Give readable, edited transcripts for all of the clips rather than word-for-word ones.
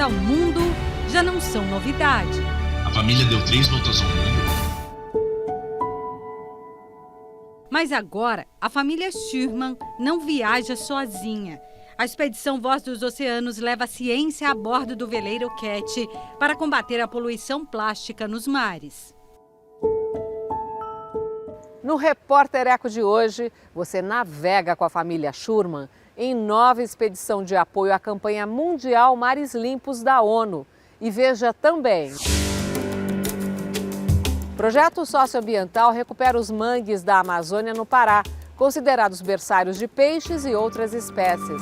ao mundo já não são novidade. A família deu 3 voltas ao mundo. Mas agora, a família Schürmann não viaja sozinha. A expedição Voz dos Oceanos leva a ciência a bordo do veleiro Cat para combater a poluição plástica nos mares. No Repórter Eco de hoje, você navega com a família Schürmann em nova expedição de apoio à campanha mundial Mares Limpos da ONU. E veja também: projeto socioambiental recupera os mangues da Amazônia no Pará, considerados berçários de peixes e outras espécies.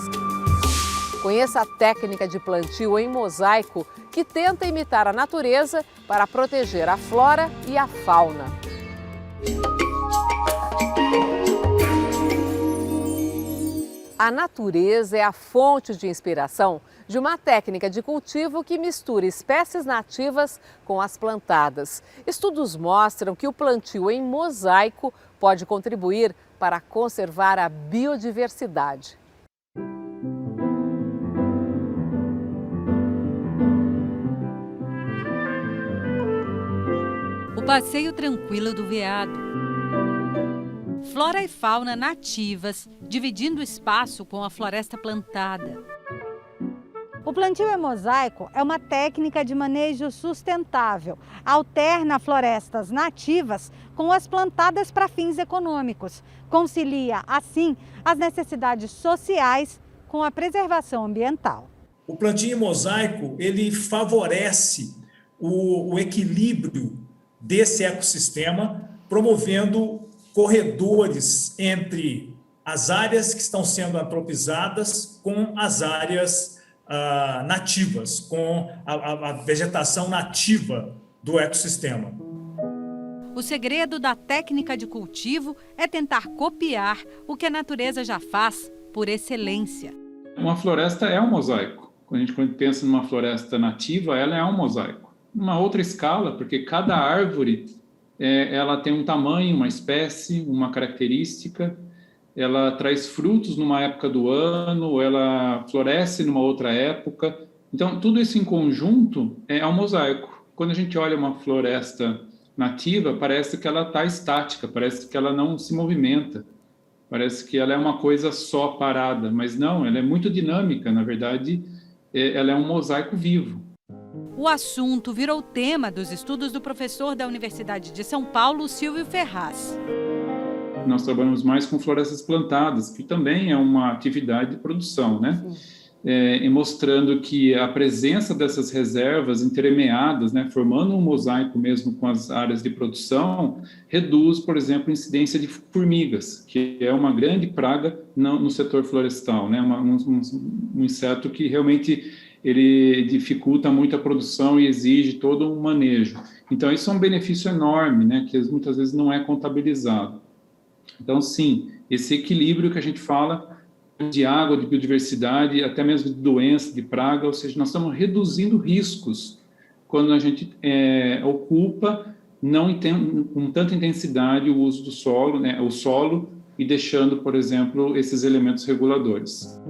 Conheça a técnica de plantio em mosaico que tenta imitar a natureza para proteger a flora e a fauna. A natureza é a fonte de inspiração de uma técnica de cultivo que mistura espécies nativas com as plantadas. Estudos mostram que o plantio em mosaico pode contribuir para conservar a biodiversidade. O passeio tranquilo do veado. Flora e fauna nativas, dividindo espaço com a floresta plantada. O plantio em mosaico é uma técnica de manejo sustentável. Alterna florestas nativas com as plantadas para fins econômicos. Concilia, assim, as necessidades sociais com a preservação ambiental. O plantio em mosaico, ele favorece o equilíbrio desse ecossistema, promovendo corredores entre as áreas que estão sendo antropizadas com as áreas nativas, com a vegetação nativa do ecossistema. O segredo da técnica de cultivo é tentar copiar o que a natureza já faz por excelência. Uma floresta é um mosaico. Quando a gente pensa numa floresta nativa, ela é um mosaico. Uma outra escala, porque cada árvore ela tem um tamanho, uma espécie, uma característica. Ela traz frutos numa época do ano, ela floresce numa outra época. Então, tudo isso em conjunto é um mosaico. Quando a gente olha uma floresta nativa, parece que ela está estática, parece que ela não se movimenta, parece que ela é uma coisa só parada, mas não, ela é muito dinâmica, na verdade, ela é um mosaico vivo. O assunto virou tema dos estudos do professor da Universidade de São Paulo, Silvio Ferraz. Nós trabalhamos mais com florestas plantadas, que também é uma atividade de produção, né? E mostrando que a presença dessas reservas entremeadas, né, formando um mosaico mesmo com as áreas de produção, reduz, por exemplo, a incidência de formigas, que é uma grande praga no setor florestal, né? Um inseto que realmente ele dificulta muito a produção e exige todo um manejo. Então, isso é um benefício enorme, né, que muitas vezes não é contabilizado. Então, sim, esse equilíbrio que a gente fala de água, de biodiversidade, até mesmo de doença, de praga, ou seja, nós estamos reduzindo riscos quando a gente ocupa com tanta intensidade o uso do solo, né, o solo, e deixando, por exemplo, esses elementos reguladores.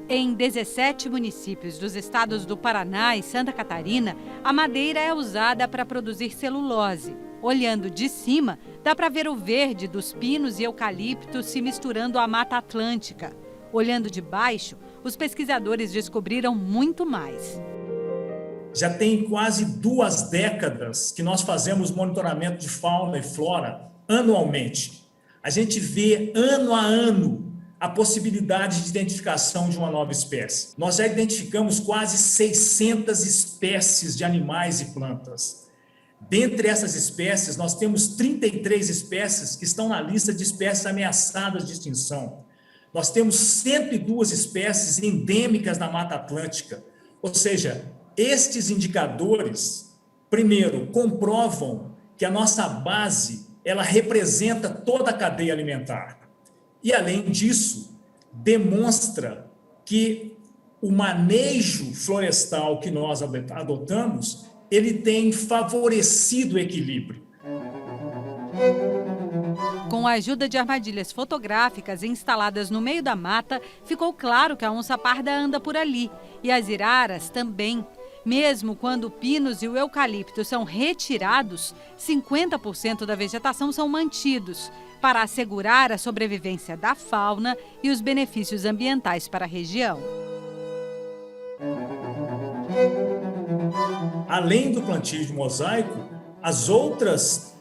Em 17 municípios dos estados do Paraná e Santa Catarina, a madeira é usada para produzir celulose. Olhando de cima, dá para ver o verde dos pinos e eucaliptos se misturando à Mata Atlântica. Olhando de baixo, os pesquisadores descobriram muito mais. Já tem quase 2 décadas que nós fazemos monitoramento de fauna e flora anualmente. A gente vê ano a ano a possibilidade de identificação de uma nova espécie. Nós já identificamos quase 600 espécies de animais e plantas. Dentre essas espécies, nós temos 33 espécies que estão na lista de espécies ameaçadas de extinção. Nós temos 102 espécies endêmicas na Mata Atlântica. Ou seja, estes indicadores, primeiro, comprovam que a nossa base, ela representa toda a cadeia alimentar. E, além disso, demonstra que o manejo florestal que nós adotamos, ele tem favorecido o equilíbrio. Com Com a ajuda de armadilhas fotográficas instaladas no meio da mata, ficou claro que a onça-parda anda por ali. E as iraras também. Mesmo quando o pinus e o eucalipto são retirados, 50% da vegetação são mantidos, para assegurar a sobrevivência da fauna e os benefícios ambientais para a região. Além do plantio de mosaico, as outras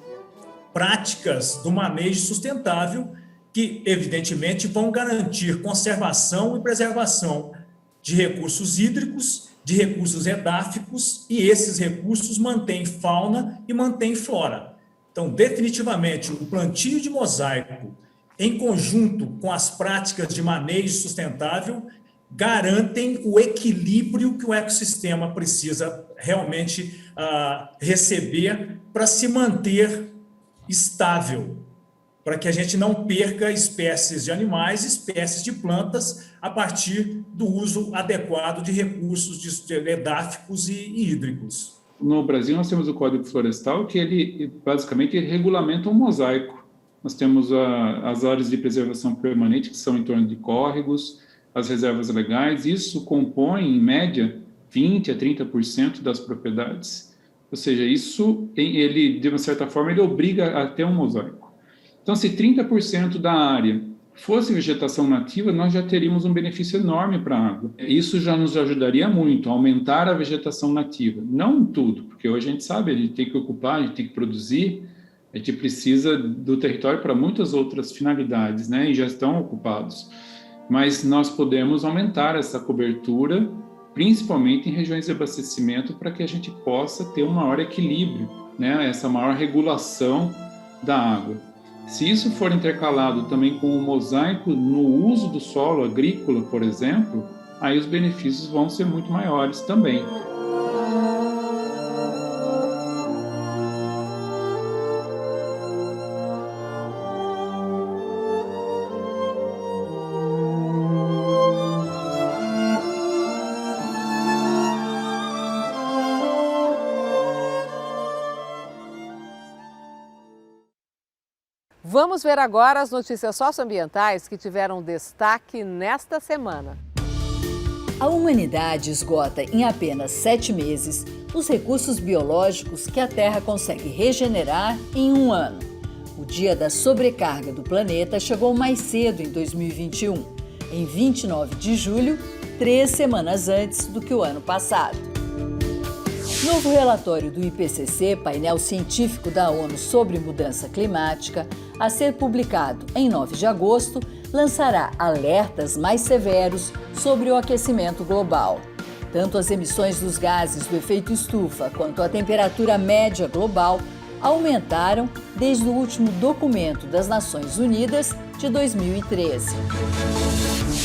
práticas do manejo sustentável que, evidentemente, vão garantir conservação e preservação de recursos hídricos, de recursos edáficos, e esses recursos mantêm fauna e mantêm flora. Então, definitivamente, o plantio de mosaico, em conjunto com as práticas de manejo sustentável, garantem o equilíbrio que o ecossistema precisa realmente receber para se manter estável, para que a gente não perca espécies de animais, espécies de plantas, a partir do uso adequado de recursos edáficos e hídricos. No Brasil, nós temos o Código Florestal, que ele basicamente regulamenta um mosaico. Nós temos as áreas de preservação permanente, que são em torno de córregos, as reservas legais. Isso compõe, em média, 20% a 30% das propriedades. Ou seja, isso, ele, de uma certa forma, ele obriga a ter um mosaico. Então, se 30% da área fosse vegetação nativa, nós já teríamos um benefício enorme para a água. Isso já nos ajudaria muito a aumentar a vegetação nativa. Não em tudo, porque hoje a gente sabe, a gente tem que ocupar, a gente tem que produzir, a gente precisa do território para muitas outras finalidades, né? E já estão ocupados. Mas nós podemos aumentar essa cobertura, principalmente em regiões de abastecimento, para que a gente possa ter um maior equilíbrio, né? Essa maior regulação da água. Se isso for intercalado também com o mosaico no uso do solo agrícola, por exemplo, aí os benefícios vão ser muito maiores também. Vamos ver agora as notícias socioambientais que tiveram destaque nesta semana. A humanidade esgota em apenas 7 meses os recursos biológicos que a Terra consegue regenerar em um ano. O dia da sobrecarga do planeta chegou mais cedo em 2021, em 29 de julho, 3 semanas antes do que o ano passado. Novo relatório do IPCC, painel científico da ONU sobre mudança climática, a ser publicado em 9 de agosto, lançará alertas mais severos sobre o aquecimento global. Tanto as emissões dos gases do efeito estufa quanto a temperatura média global aumentaram desde o último documento das Nações Unidas de 2013.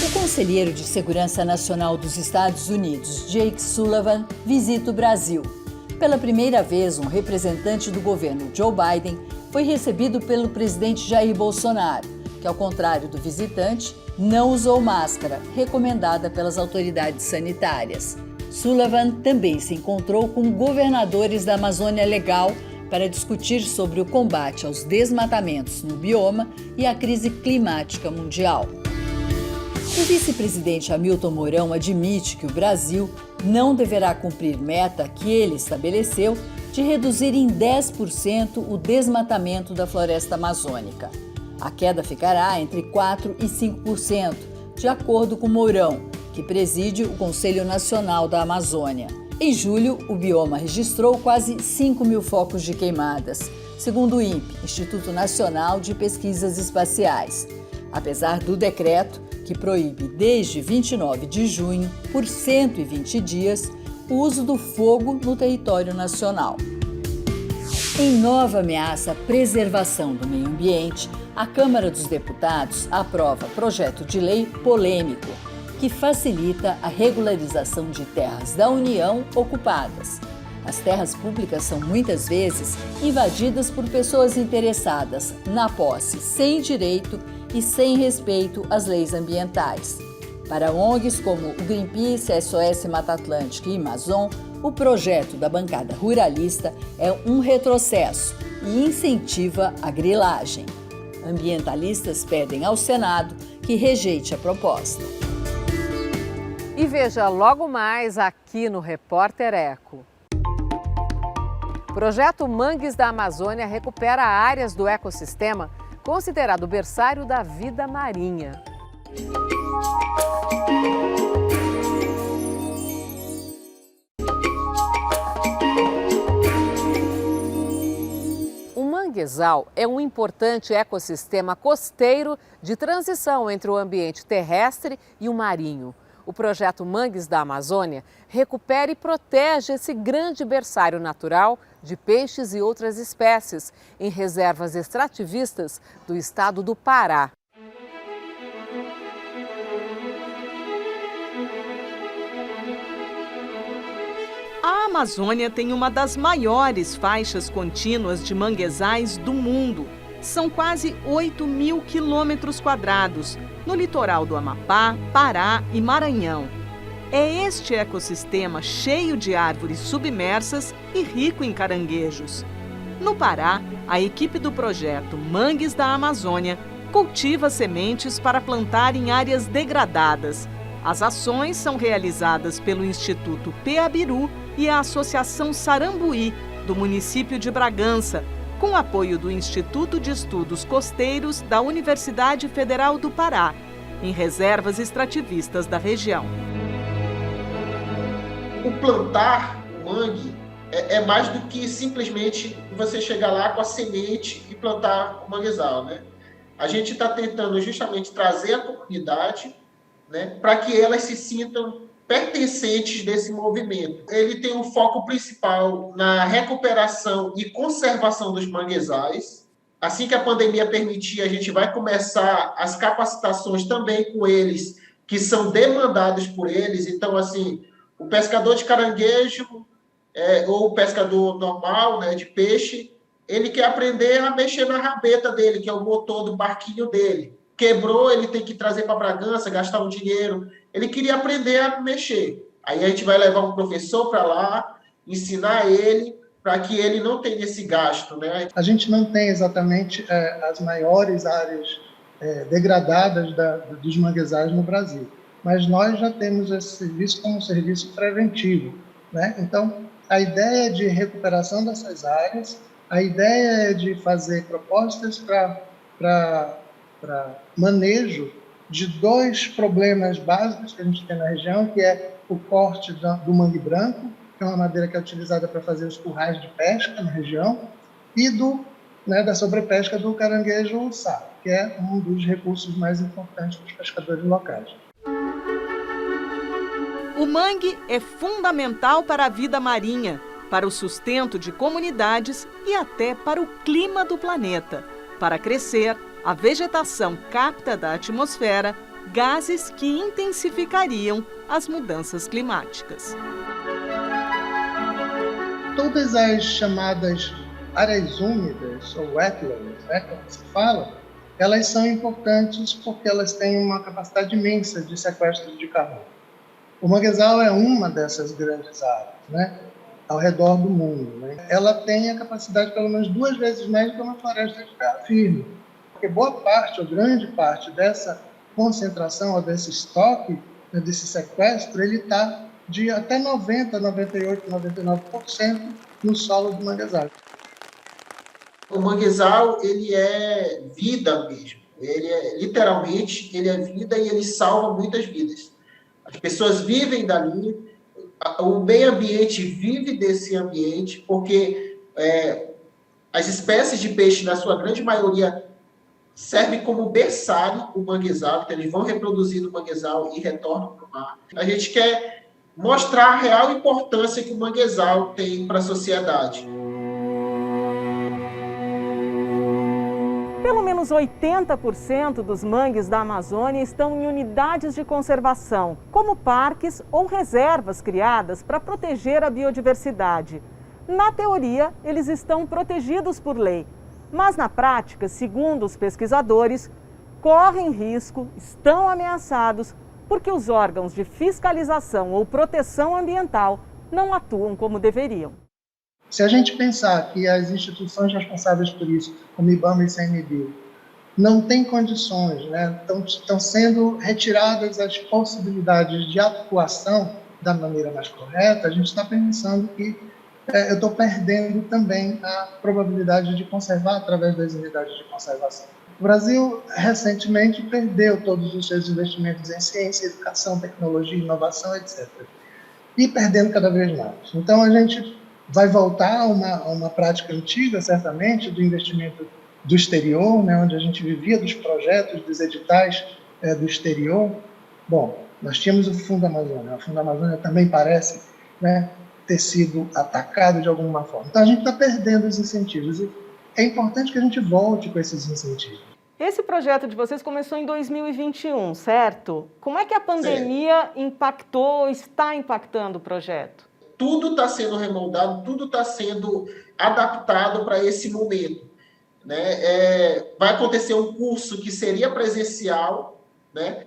O conselheiro de Segurança Nacional dos Estados Unidos, Jake Sullivan, visita o Brasil. Pela primeira vez, um representante do governo Joe Biden foi recebido pelo presidente Jair Bolsonaro, que, ao contrário do visitante, não usou máscara, recomendada pelas autoridades sanitárias. Sullivan também se encontrou com governadores da Amazônia Legal para discutir sobre o combate aos desmatamentos no bioma e a crise climática mundial. O vice-presidente Hamilton Mourão admite que o Brasil não deverá cumprir meta que ele estabeleceu de reduzir em 10% o desmatamento da floresta amazônica. A queda ficará entre 4% e 5%, de acordo com Mourão, que preside o Conselho Nacional da Amazônia. Em julho, o bioma registrou quase 5 mil focos de queimadas, segundo o INPE, Instituto Nacional de Pesquisas Espaciais. Apesar do decreto, que proíbe desde 29 de junho, por 120 dias, o uso do fogo no território nacional. Em nova ameaça à preservação do meio ambiente, a Câmara dos Deputados aprova projeto de lei polêmico, que facilita a regularização de terras da União ocupadas. As terras públicas são muitas vezes invadidas por pessoas interessadas na posse sem direito e sem respeito às leis ambientais. Para ONGs como o Greenpeace, SOS Mata Atlântica e Amazon, o projeto da bancada ruralista é um retrocesso e incentiva a grilagem. Ambientalistas pedem ao Senado que rejeite a proposta. E veja logo mais aqui no Repórter Eco. Projeto Mangues da Amazônia recupera áreas do ecossistema considerado berçário da vida marinha. O manguezal é um importante ecossistema costeiro de transição entre o ambiente terrestre e o marinho. O projeto Mangues da Amazônia recupera e protege esse grande berçário natural de peixes e outras espécies em reservas extrativistas do estado do Pará. A Amazônia tem uma das maiores faixas contínuas de manguezais do mundo. São quase 8.000 quilômetros quadrados, no litoral do Amapá, Pará e Maranhão. É este ecossistema cheio de árvores submersas e rico em caranguejos. No Pará, a equipe do projeto Mangues da Amazônia cultiva sementes para plantar em áreas degradadas. As ações são realizadas pelo Instituto Peabiru e a Associação Sarambuí, do município de Bragança, com apoio do Instituto de Estudos Costeiros da Universidade Federal do Pará, em reservas extrativistas da região. O plantar o mangue é mais do que simplesmente você chegar lá com a semente e plantar o manguezal, né? A gente está tentando justamente trazer a comunidade, né, para que elas se sintam pertencentes desse movimento. Ele tem um foco principal na recuperação e conservação dos manguezais. Assim que a pandemia permitir, a gente vai começar as capacitações também com eles, que são demandados por eles. Então, assim, o pescador de caranguejo ou o pescador normal, né, de peixe, ele quer aprender a mexer na rabeta dele, que é o motor do barquinho dele. Quebrou, ele tem que trazer para Bragança, gastar um dinheiro. Ele queria aprender a mexer. Aí a gente vai levar um professor para lá, ensinar ele, para que ele não tenha esse gasto, né? A gente não tem exatamente as maiores áreas degradadas dos manguezais no Brasil, mas nós já temos esse serviço como um serviço preventivo, né? Então, a ideia de recuperação dessas áreas, a ideia é de fazer propostas para manejo de dois problemas básicos que a gente tem na região, que é o corte do mangue branco, que é uma madeira que é utilizada para fazer os currais de pesca na região, e da sobrepesca do caranguejo-sá, que é um dos recursos mais importantes dos pescadores locais. O mangue é fundamental para a vida marinha, para o sustento de comunidades e até para o clima do planeta. Para crescer, a vegetação capta da atmosfera gases que intensificariam as mudanças climáticas. Todas as chamadas áreas úmidas, ou wetlands, né, como se fala, elas são importantes porque elas têm uma capacidade imensa de sequestro de carbono. O manguezal é uma dessas grandes áreas, né, ao redor do mundo, né? Ela tem a capacidade pelo menos 2 vezes mais do que uma floresta de terra firme. Porque boa parte, ou grande parte dessa concentração, ou desse estoque, né, desse sequestro, ele está de até 90%, 98%, 99% no solo do manguezal. O manguezal, ele é vida mesmo. Ele é, literalmente, ele é vida e ele salva muitas vidas. As pessoas vivem dali, o meio ambiente vive desse ambiente, porque as espécies de peixe, na sua grande maioria, serve como berçário o manguezal, então eles vão reproduzir o manguezal e retornam para o mar. A gente quer mostrar a real importância que o manguezal tem para a sociedade. Pelo menos 80% dos mangues da Amazônia estão em unidades de conservação, como parques ou reservas criadas para proteger a biodiversidade. Na teoria, eles estão protegidos por lei, mas na prática, segundo os pesquisadores, correm risco, estão ameaçados, porque os órgãos de fiscalização ou proteção ambiental não atuam como deveriam. Se a gente pensar que as instituições responsáveis por isso, como IBAMA e CMBio, não tem condições, né? Estão sendo retiradas as possibilidades de atuação da maneira mais correta, a gente está pensando que eu estou perdendo também a probabilidade de conservar através das unidades de conservação. O Brasil, recentemente, perdeu todos os seus investimentos em ciência, educação, tecnologia, inovação, etc. E perdendo cada vez mais. Então, a gente vai voltar a uma prática antiga, certamente, do investimento do exterior, né, onde a gente vivia dos projetos, dos editais do exterior. Bom, nós tínhamos o Fundo Amazônia. O Fundo Amazônia também parece, né, ter sido atacado de alguma forma. Então, a gente está perdendo os incentivos. E é importante que a gente volte com esses incentivos. Esse projeto de vocês começou em 2021, certo? Como é que a pandemia impactou, está impactando o projeto? Tudo está sendo remoldado, tudo está sendo adaptado para esse momento. Né? Vai acontecer um curso que seria presencial, né?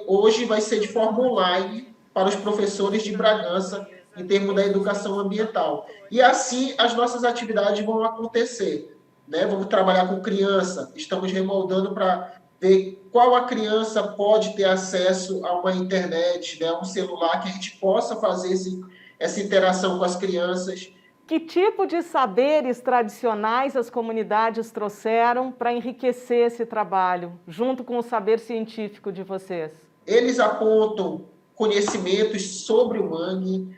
Hoje vai ser de forma online para os professores de Bragança, em termos da educação ambiental. E assim as nossas atividades vão acontecer. Né? Vamos trabalhar com criança, estamos remoldando para ver qual a criança pode ter acesso a uma internet, né? Um celular, que a gente possa fazer essa interação com as crianças. Que tipo de saberes tradicionais as comunidades trouxeram para enriquecer esse trabalho, junto com o saber científico de vocês? Eles apontam conhecimentos sobre o mangue,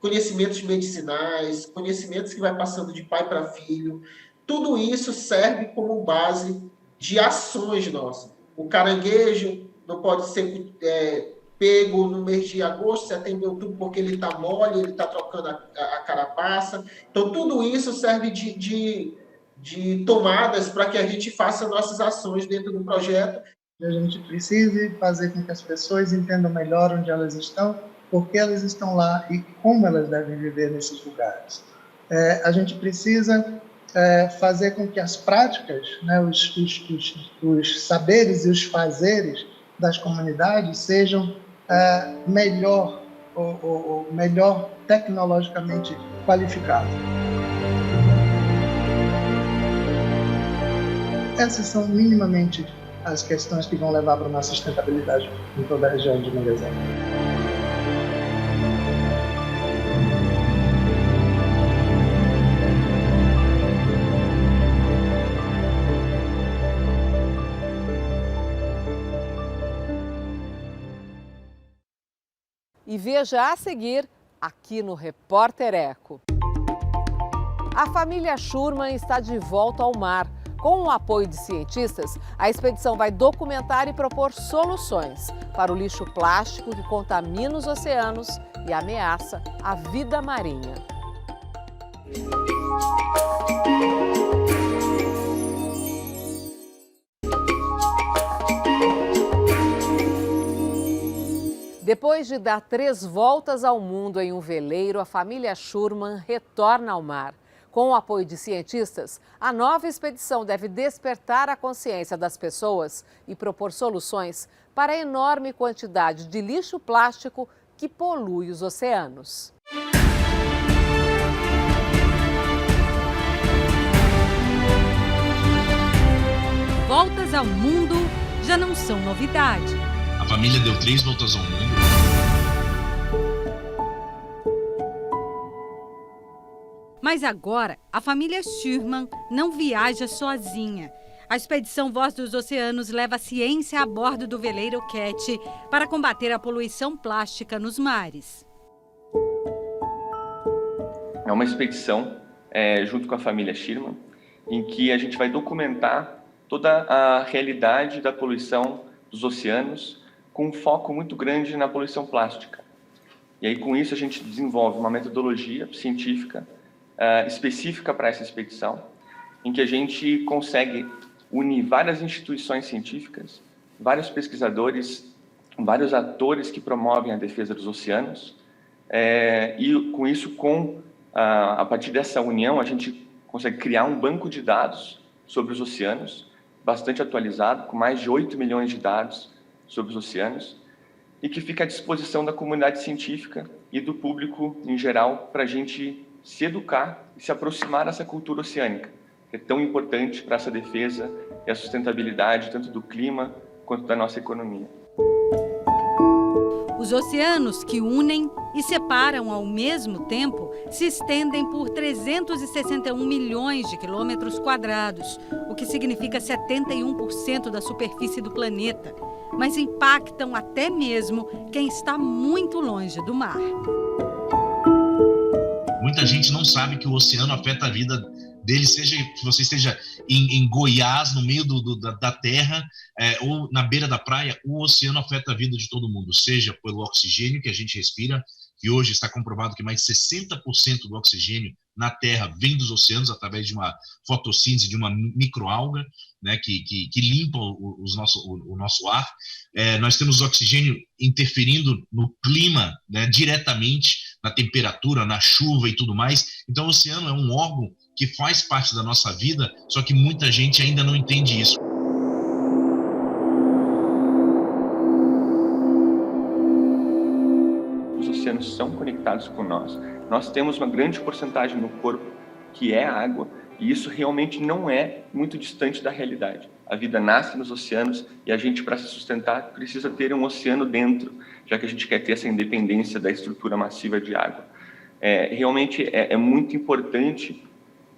conhecimentos medicinais, conhecimentos que vai passando de pai para filho. Tudo isso serve como base de ações nossas. O caranguejo não pode ser pego no mês de agosto, setembro, outubro, porque ele está mole, ele está trocando a carapaça. Então, tudo isso serve de tomadas para que a gente faça nossas ações dentro do projeto. A gente precisa fazer com que as pessoas entendam melhor onde elas estão, por que elas estão lá e como elas devem viver nesses lugares. A gente precisa fazer com que as práticas, né, os saberes e os fazeres das comunidades sejam melhor tecnologicamente qualificados. Essas são minimamente as questões que vão levar para uma sustentabilidade em toda a região de Manguezal. E veja a seguir, aqui no Repórter Eco. A família Schurman está de volta ao mar. Com o apoio de cientistas, a expedição vai documentar e propor soluções para o lixo plástico que contamina os oceanos e ameaça a vida marinha. Depois de dar 3 voltas ao mundo em um veleiro, a família Schurman retorna ao mar. Com o apoio de cientistas, a nova expedição deve despertar a consciência das pessoas e propor soluções para a enorme quantidade de lixo plástico que polui os oceanos. Voltas ao mundo já não são novidade. A família deu 3 voltas ao mundo. Mas agora, a família Schurman não viaja sozinha. A expedição Voz dos Oceanos leva a ciência a bordo do veleiro Cat para combater a poluição plástica nos mares. É uma expedição, junto com a família Schurman, em que a gente vai documentar toda a realidade da poluição dos oceanos, com um foco muito grande na poluição plástica. E aí, com isso, a gente desenvolve uma metodologia científica específica para essa expedição, em que a gente consegue unir várias instituições científicas, vários pesquisadores, vários atores que promovem a defesa dos oceanos, e com isso, a partir dessa união, a gente consegue criar um banco de dados sobre os oceanos, bastante atualizado, com mais de 8 milhões de dados sobre os oceanos, e que fica à disposição da comunidade científica e do público em geral para a gente se educar e se aproximar dessa cultura oceânica, que é tão importante para essa defesa e a sustentabilidade tanto do clima quanto da nossa economia. Os oceanos que unem e separam ao mesmo tempo se estendem por 361 milhões de quilômetros quadrados, o que significa 71% da superfície do planeta, mas impactam até mesmo quem está muito longe do mar. Muita gente não sabe que o oceano afeta a vida dele, seja que você esteja em Goiás, no meio da terra, ou na beira da praia. O oceano afeta a vida de todo mundo, seja pelo oxigênio que a gente respira, que hoje está comprovado que mais de 60% do oxigênio na Terra vem dos oceanos através de uma fotossíntese de uma microalga, né, que limpa o nosso ar. Nós temos oxigênio interferindo no clima, né, diretamente, na temperatura, na chuva e tudo mais. Então o oceano é um órgão que faz parte da nossa vida, só que muita gente ainda não entende isso. Os oceanos são conectados com nós. Nós temos uma grande porcentagem no corpo que é água, e isso realmente não é muito distante da realidade. A vida nasce nos oceanos e a gente, para se sustentar, precisa ter um oceano dentro, já que a gente quer ter essa independência da estrutura massiva de água. Realmente é muito importante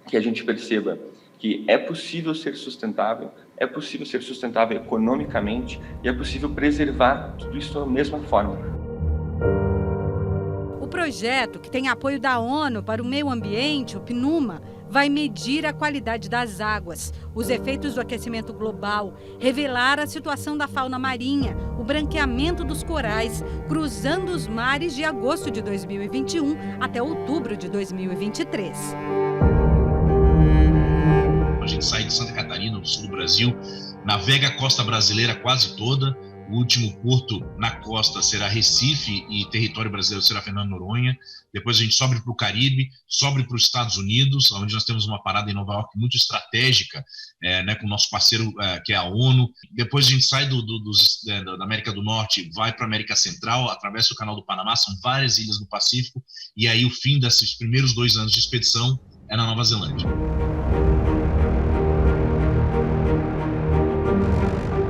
que a gente perceba que é possível ser sustentável economicamente e é possível preservar tudo isso da mesma forma. O projeto, que tem apoio da ONU para o Meio Ambiente, o PNUMA, vai medir a qualidade das águas, os efeitos do aquecimento global, revelar a situação da fauna marinha, o branqueamento dos corais, cruzando os mares de agosto de 2021 até outubro de 2023. A gente sai de Santa Catarina, do sul do Brasil, navega a costa brasileira quase toda. O último porto na costa será Recife e território brasileiro será Fernando de Noronha. Depois a gente sobe para o Caribe, sobe para os Estados Unidos, onde nós temos uma parada em Nova York muito estratégica, né, com o nosso parceiro, que é a ONU. Depois a gente sai da América do Norte, vai para a América Central, atravessa o Canal do Panamá, são várias ilhas do Pacífico, e aí o fim desses primeiros 2 anos de expedição é na Nova Zelândia.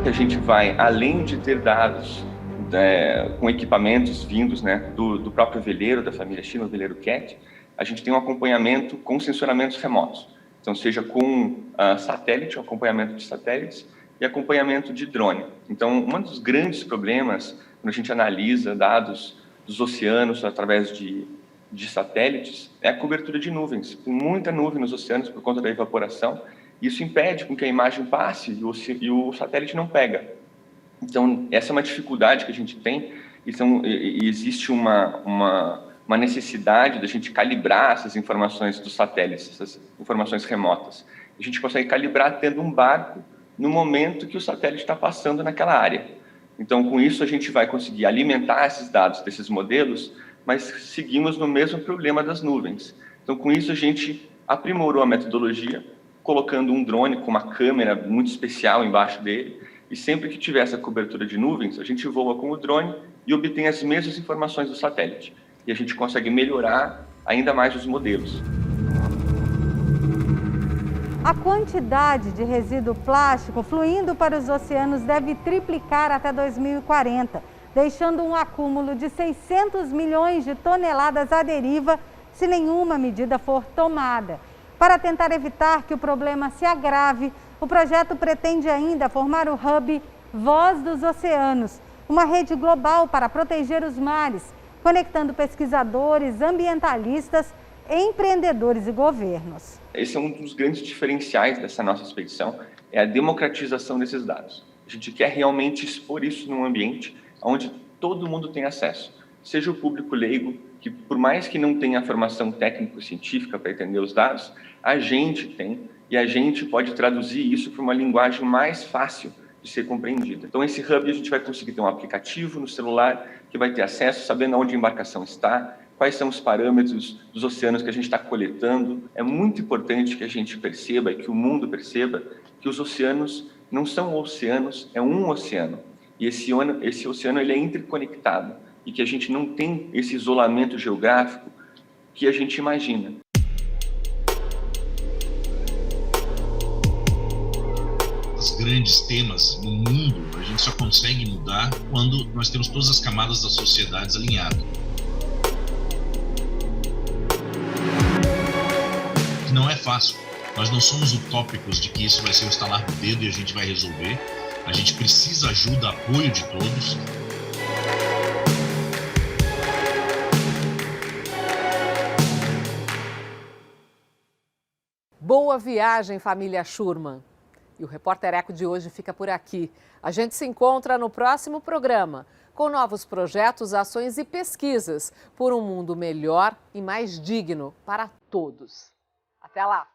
A gente vai, além de ter dados com equipamentos vindos, né, do próprio veleiro, da família Schirmer, o veleiro Cat, a gente tem um acompanhamento com sensoramentos remotos. Então, seja com satélite, um acompanhamento de satélites e acompanhamento de drone. Então, um dos grandes problemas, quando a gente analisa dados dos oceanos através de satélites, é a cobertura de nuvens. Tem muita nuvem nos oceanos por conta da evaporação. Isso impede com que a imagem passe e o satélite não pega. Então, essa é uma dificuldade que a gente tem. Então, existe uma necessidade da gente calibrar essas informações dos satélites, essas informações remotas. A gente consegue calibrar tendo um barco no momento que o satélite está passando naquela área. Então, com isso, a gente vai conseguir alimentar esses dados desses modelos, mas seguimos no mesmo problema das nuvens. Então, com isso, a gente aprimorou a metodologia, colocando um drone com uma câmera muito especial embaixo dele, e sempre que tiver essa cobertura de nuvens, a gente voa com o drone e obtém as mesmas informações do satélite. E a gente consegue melhorar ainda mais os modelos. A quantidade de resíduo plástico fluindo para os oceanos deve triplicar até 2040, deixando um acúmulo de 600 milhões de toneladas à deriva se nenhuma medida for tomada. Para tentar evitar que o problema se agrave, o projeto pretende ainda formar o hub Voz dos Oceanos, uma rede global para proteger os mares, conectando pesquisadores, ambientalistas, empreendedores e governos. Esse é um dos grandes diferenciais dessa nossa expedição, é a democratização desses dados. A gente quer realmente expor isso num ambiente onde todo mundo tem acesso, seja o público leigo, que por mais que não tenha a formação técnico-científica para entender os dados, a gente tem, e a gente pode traduzir isso para uma linguagem mais fácil de ser compreendida. Então, esse hub a gente vai conseguir ter um aplicativo no celular que vai ter acesso, sabendo onde a embarcação está, quais são os parâmetros dos oceanos que a gente está coletando. É muito importante que a gente perceba, e que o mundo perceba, que os oceanos não são oceanos, é um oceano. E esse oceano ele é interconectado, e que a gente não tem esse isolamento geográfico que a gente imagina. os grandes temas no mundo, a gente só consegue mudar quando nós temos todas as camadas das sociedades alinhadas. Não é fácil. Nós não somos utópicos de que isso vai ser o estalar do dedo e a gente vai resolver. A gente precisa ajuda, apoio de todos. Boa viagem, família Schurman. E o Repórter Eco de hoje fica por aqui. A gente se encontra no próximo programa, com novos projetos, ações e pesquisas por um mundo melhor e mais digno para todos. Até lá!